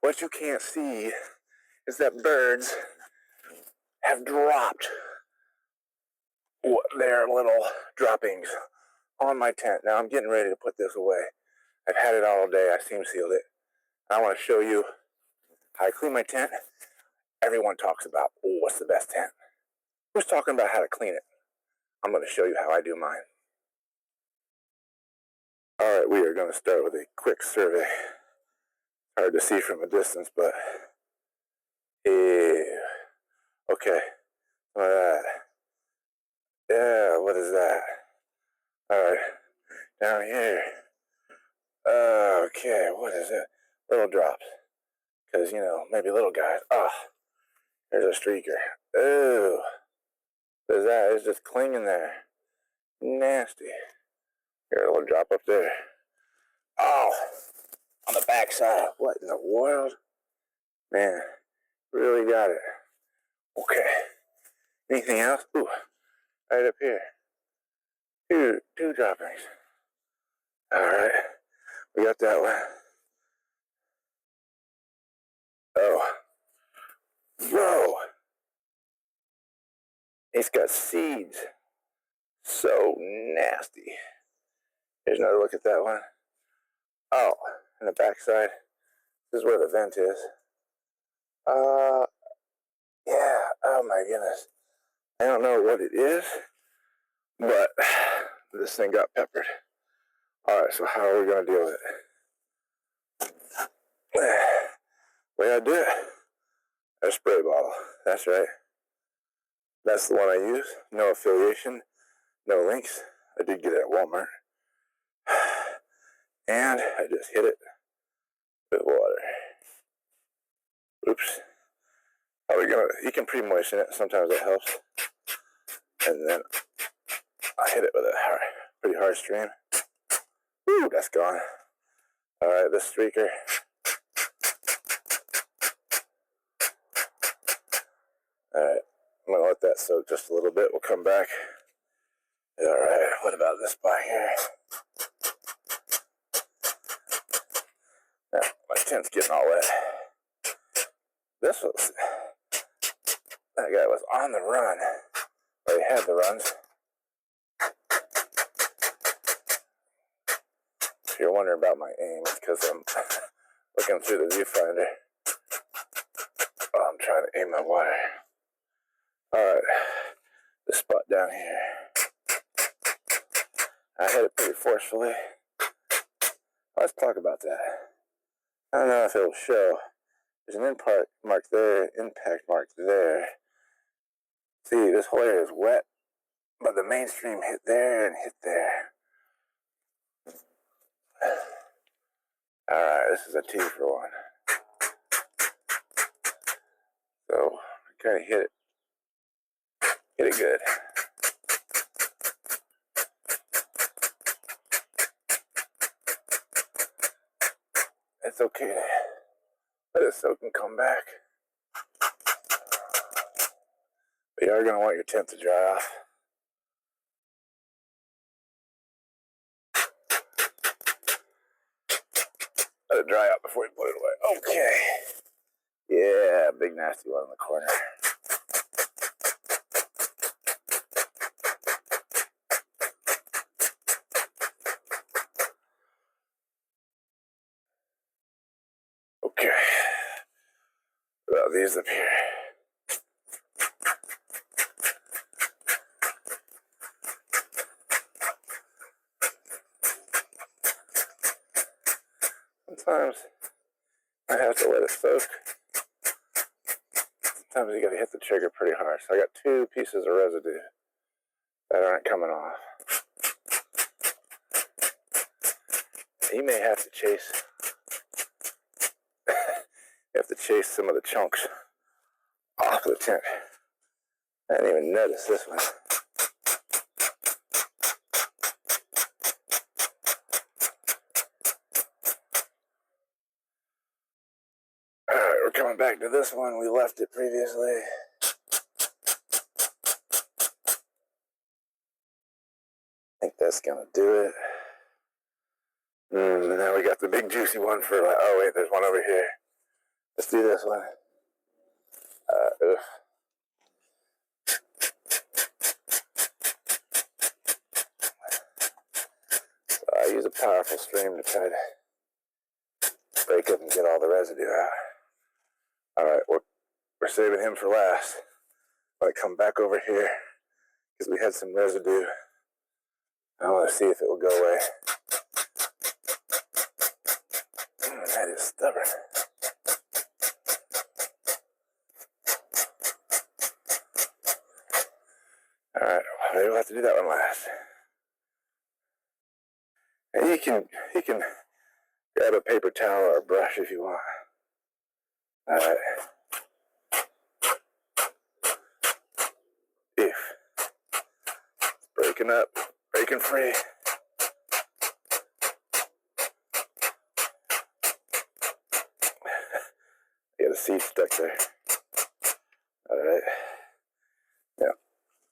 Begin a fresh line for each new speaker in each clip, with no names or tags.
what you can't see is that birds have dropped their little droppings on my tent. Now I'm getting ready to put this away. I've had it all day. I seam sealed it. I want to show you how I clean my tent. Everyone talks about, oh, what's the best tent? Who's talking about how to clean it? I'm going to show you how I do mine. All right, we are going to start with a quick survey. Hard to see from a distance, but ew. Okay, look at that. Yeah, what is that? All right, down here. Okay, what is it? Little drops. Because, you know, maybe little guys. Oh, there's a streaker. Ooh. What is that? It's just clinging there. Nasty. Here, a little drop up there. Oh, on the backside. What in the world? Man, really got it. Okay. Anything else? Ooh, right up here. Two droppings. All right, we got that one. Oh, whoa. It's got seeds. So nasty. Here's another look at that one. Oh, and the backside. This is where the vent is. Yeah, oh my goodness. I don't know what it is, but this thing got peppered. All right, so how are we going to deal with it? Way I do it, a spray bottle. That's right. That's the one I use. No affiliation, no links. I did get it at Walmart. And I just hit it with water. Oops. You can pre-moisten it. Sometimes that helps. And then I hit it with a pretty hard stream. Woo, that's gone. All right, this streaker. All right, I'm gonna let that soak just a little bit. We'll come back. All right, what about this spot here? Yeah, my tent's getting all wet. That guy was on the run. Or he had the runs. If you're wondering about my aim, it's because I'm looking through the viewfinder. Oh, I'm trying to aim my water. Alright, this spot down here. I hit it pretty forcefully. Let's talk about that. I don't know if it'll show. There's an impact mark there, See, this whole area is wet, but the mainstream hit there and hit there. Alright, this is a 2 for 1. So, I kind of hit it good. It's okay to let it soak and come back. But you are going to want your tent to dry off. Let it dry out before you put it away. Okay. Yeah, big nasty one in the corner. Okay. What about these up here? Sometimes I have to let it soak. Sometimes you gotta hit the trigger pretty hard. So I got 2 pieces of residue that aren't coming off. You may have to chase some of the chunks off the tent. I didn't even notice this one. Alright, we're coming back to this one. We left it previously. I think that's gonna do it. And now we got the big juicy one for oh wait, there's one over here. Let's do this one. So I use a powerful stream to try to break up and get all the residue out. Alright, we're saving him for last. I come back over here because we had some residue. I want to see if it will go away. That is stubborn. Alright, maybe we'll have to do that one last. And you can grab a paper towel or a brush if you want. Alright. It's breaking up, breaking free. Got a seed stuck there. Alright. Now,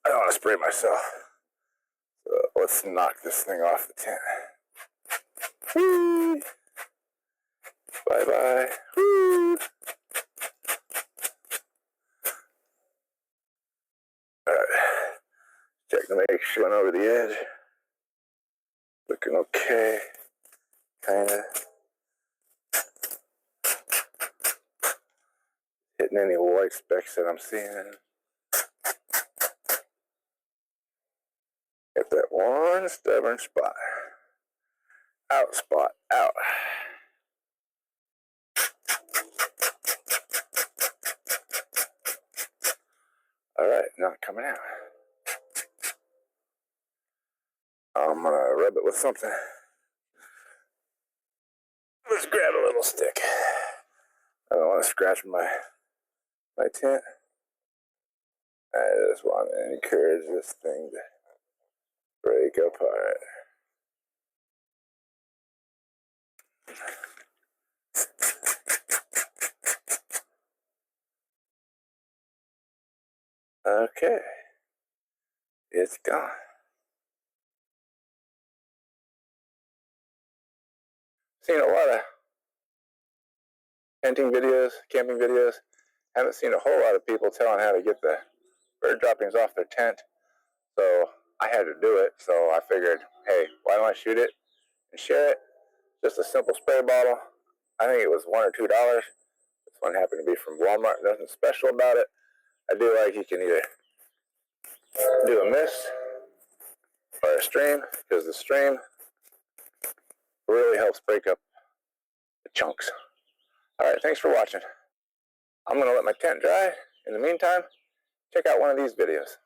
I don't want to spray myself. So let's knock this thing off the tent. Whee! Bye-bye. Woo! Alright. Check to make sure I'm over the edge. Looking okay. Kinda. Hitting any white specks that I'm seeing. Get that one stubborn spot. Out spot, out. Alright, not coming out. I'm gonna rub it with something. Let's grab a little stick. I don't want to scratch my tent. I just want to encourage this thing to break apart. Okay, it's gone. Seen a lot of tenting videos, camping videos. Haven't seen a whole lot of people telling how to get the bird droppings off their tent. So I had to do it. So I figured, hey, why don't I shoot it and share it? Just a simple spray bottle. I think it was $1 or $2. This one happened to be from Walmart. Nothing special about it. I do like you can either do a mist or a stream, because the stream really helps break up the chunks. Alright, thanks for watching. I'm going to let my tent dry. In the meantime, check out one of these videos.